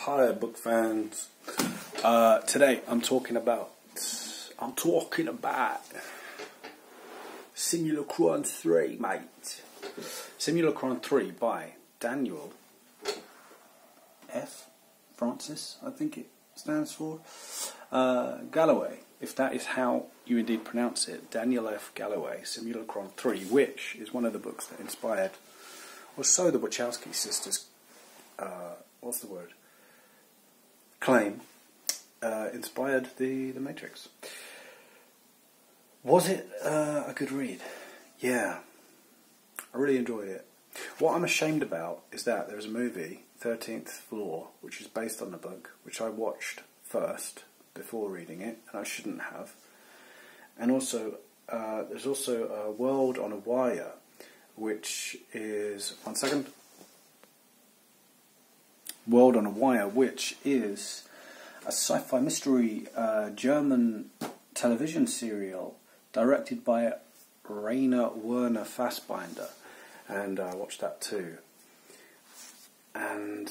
Hi, book fans. Today I'm talking about Simulacron 3, mate. Simulacron 3 by Daniel F. Francis, I think it stands for. Galouye, if that is how you indeed pronounce it. Daniel F. Galouye, Simulacron 3, which is one of the books that inspired, or so the Wachowski sisters, claim, inspired the Matrix. Was it a good read? Yeah, I really enjoyed it. What I'm ashamed about is that there's a movie, 13th Floor, which is based on the book, which I watched first before reading it, and I shouldn't have. And also, there's also a World on a Wire, which is... one second. World on a Wire, which is a sci-fi mystery German television serial directed by Rainer Werner Fassbinder, and I watched that too. And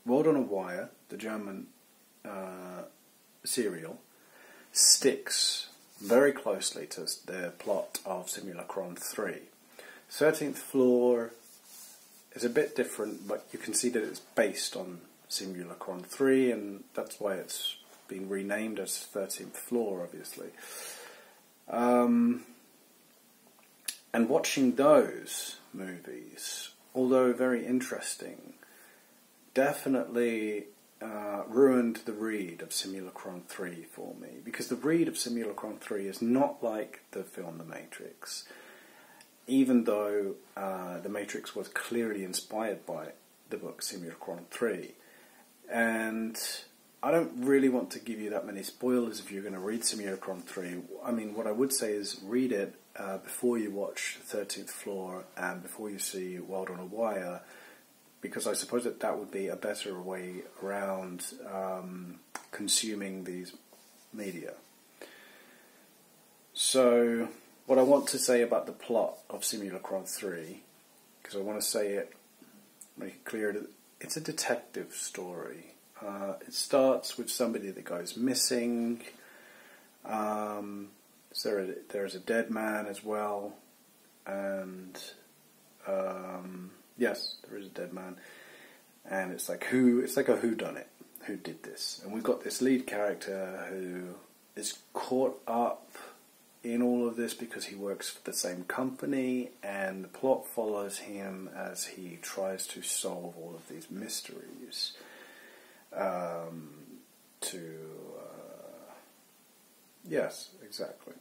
World on a Wire, the German serial, sticks very closely to the plot of Simulacron 3. 13th Floor is a bit different, but you can see that it's based on Simulacron 3, and that's why it's been renamed as 13th Floor, obviously. And watching those movies, although very interesting, definitely ruined the read of Simulacron 3 for me, because the read of Simulacron 3 is not like the film The Matrix. Even though The Matrix was clearly inspired by the book Simulacron 3. And I don't really want to give you that many spoilers if you're going to read Simulacron 3. I mean, what I would say is read it before you watch 13th Floor and before you see World on a Wire, because I suppose that would be a better way around consuming these media. So... what I want to say about the plot of Simulacron 3, because I want to say it, make it clear that it's a detective story. It starts with somebody that goes missing. There's a dead man as well, and yes, there is a dead man, and it's like a whodunit. Who did this? And we've got this lead character who is caught up in all of this because he works for the same company, and the plot follows him as he tries to solve all of these mysteries. Yes, exactly.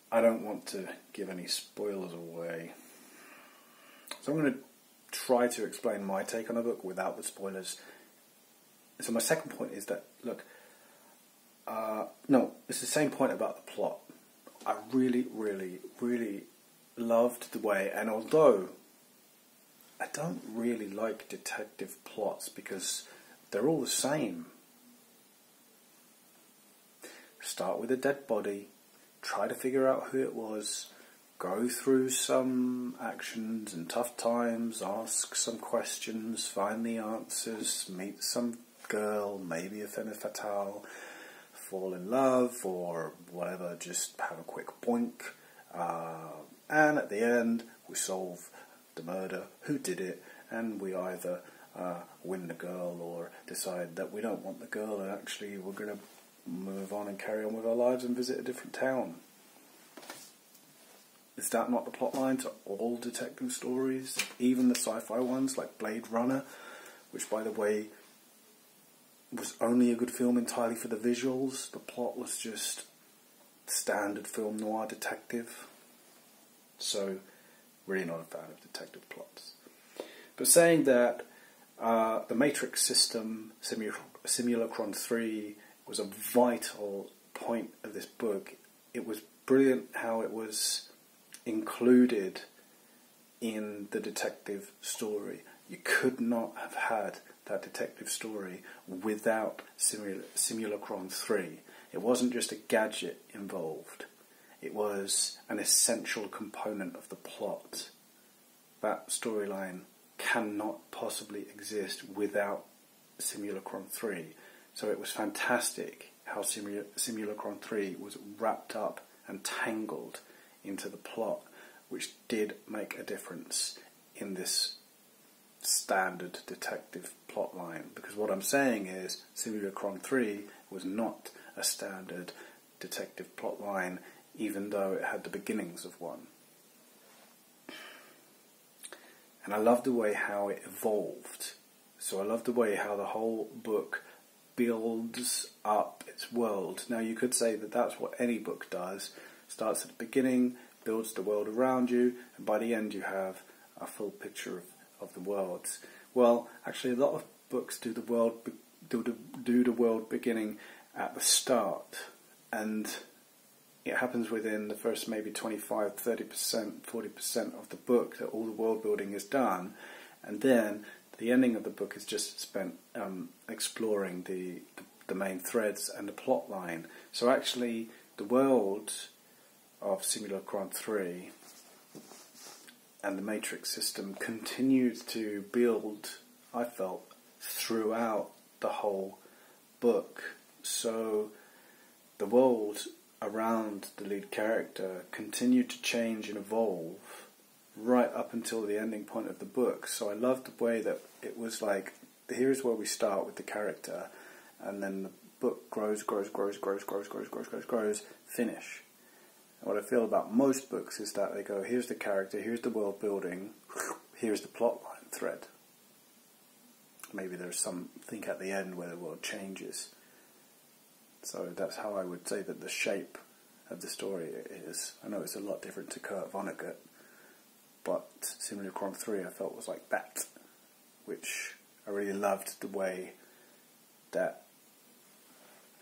I don't want to give any spoilers away, so I'm going to try to explain my take on the book without the spoilers. So my second point is that, look, no, it's the same point about the plot. I really, really, really loved the way, and although I don't really like detective plots because they're all the same. Start with a dead body, try to figure out who it was, go through some actions and tough times, ask some questions, find the answers, meet some girl, maybe a femme fatale, fall in love or whatever, just have a quick boink, and at the end we solve the murder, who did it, and we either win the girl or decide that we don't want the girl and actually we're going to move on and carry on with our lives and visit a different town. Is that not the plotline to all detective stories, even the sci-fi ones like Blade Runner, which by the way was only a good film entirely for the visuals? The plot was just standard film noir detective. So, really not a fan of detective plots. But saying that, the Matrix system, Simulacron 3, was a vital point of this book. It was brilliant how it was included in the detective story. You could not have had that detective story without Simulacron 3. It wasn't just a gadget involved. It was an essential component of the plot. that storyline cannot possibly exist without Simulacron 3. So it was fantastic how Simulacron 3 was wrapped up and tangled into the plot, which did make a difference in this standard detective plotline. Because what I'm saying is Simulacron 3 was not a standard detective plotline, even though it had the beginnings of one. And I love the way how it evolved. So I love the way how the whole book builds up its world. Now you could say that that's what any book does. Starts at the beginning, builds the world around you, and by the end you have a full picture of the worlds. Well, actually a lot of books do the world beginning at the start, and it happens within the first maybe 25, 30%, 40% of the book that all the world building is done, and then the ending of the book is just spent exploring the main threads and the plot line. So actually the world of Simulacron 3 and the Matrix system continued to build, I felt, throughout the whole book. So the world around the lead character continued to change and evolve right up until the ending point of the book. So I loved the way that it was like, here's where we start with the character, and then the book grows, finish. And what I feel about most books is that they go, here's the character, here's the world building, here's the plotline thread. Maybe there's something at the end where the world changes. So that's how I would say that the shape of the story is. I know it's a lot different to Kurt Vonnegut, but Simulacron 3 I felt was like that, which I really loved the way that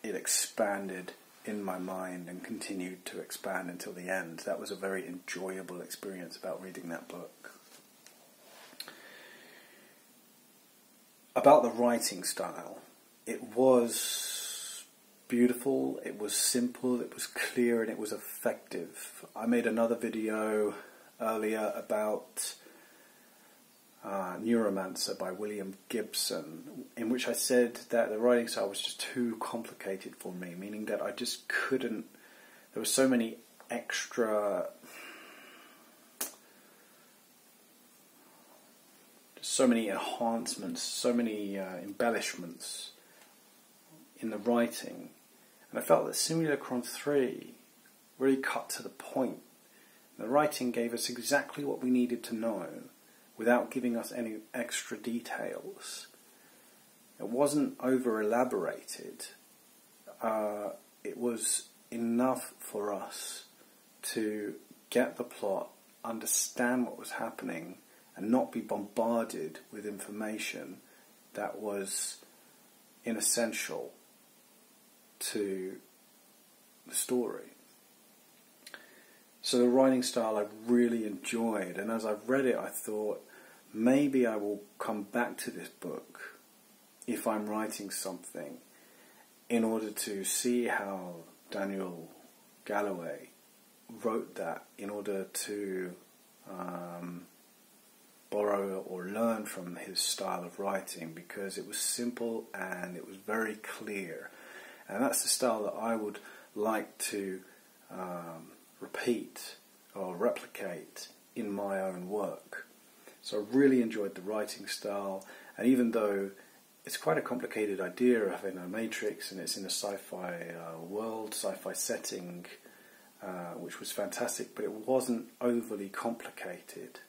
it expanded in my mind and continued to expand until the end. That was a very enjoyable experience about reading that book. About the writing style, it was beautiful, it was simple, it was clear, and it was effective. I made another video earlier about Neuromancer by William Gibson, in which I said that the writing style was just too complicated for me, meaning that I just couldn't, there were so many extra, so many enhancements, so many embellishments in the writing, and I felt that Simulacron 3 really cut to the point. The writing gave us exactly what we needed to know without giving us any extra details. It wasn't over elaborated. It was enough for us to get the plot, understand what was happening, and not be bombarded with information that was inessential to the story. So the writing style I really enjoyed, and as I read it I thought, maybe I will come back to this book if I'm writing something in order to see how Daniel Galouye wrote that, in order to borrow or learn from his style of writing, because it was simple and it was very clear. And that's the style that I would like to repeat or replicate in my own work. So I really enjoyed the writing style, and even though it's quite a complicated idea of having a matrix and it's in a sci-fi world, sci-fi setting, which was fantastic, but it wasn't overly complicated.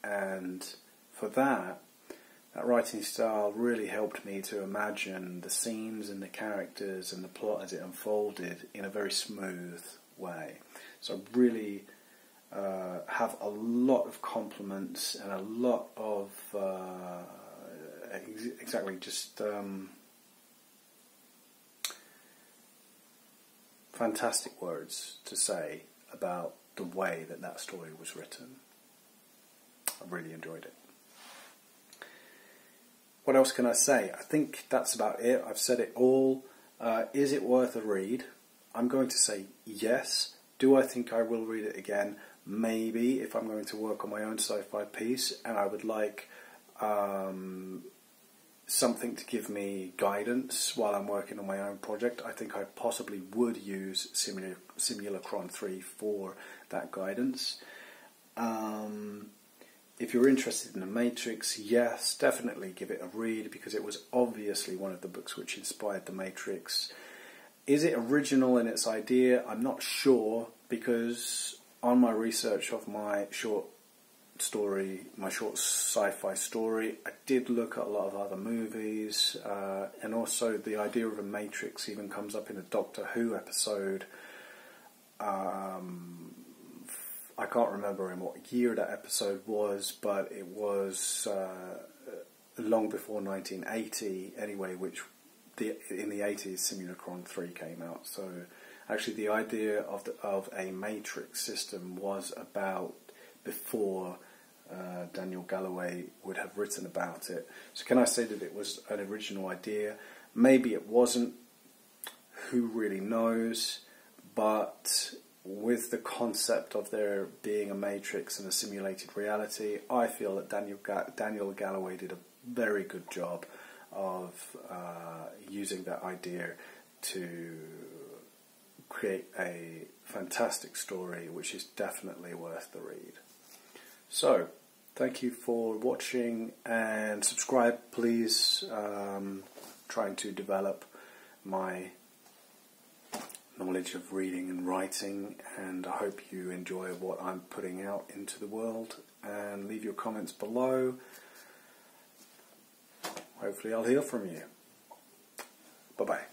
And for that writing style really helped me to imagine the scenes and the characters and the plot as it unfolded in a very smooth way. So I really have a lot of compliments and a lot of fantastic words to say about the way that story was written. I really enjoyed it. What else can I say? I think that's about it. I've said it all. Is it worth a read? I'm going to say yes. Do I think I will read it again? maybe if I'm going to work on my own sci-fi piece and I would like something to give me guidance while I'm working on my own project, I think I possibly would use Simulacron 3 for that guidance. If you're interested in The Matrix, yes, definitely give it a read, because it was obviously one of the books which inspired The Matrix. Is it original in its idea? I'm not sure, because on my research of my short sci-fi story, I did look at a lot of other movies, and also the idea of a Matrix even comes up in a Doctor Who episode. I can't remember in what year that episode was, but it was long before 1980 anyway, which in the 80s Simulacron 3 came out. So actually the idea of a matrix system was about before Daniel Galouye would have written about it. So can I say that it was an original idea? Maybe it wasn't, who really knows, but with the concept of there being a matrix and a simulated reality, I feel that Daniel Galouye did a very good job of using that idea to create a fantastic story which is definitely worth the read. So, thank you for watching, and subscribe please. Trying to develop my knowledge of reading and writing, and I hope you enjoy what I'm putting out into the world, and leave your comments below. Hopefully I'll hear from you. Bye bye.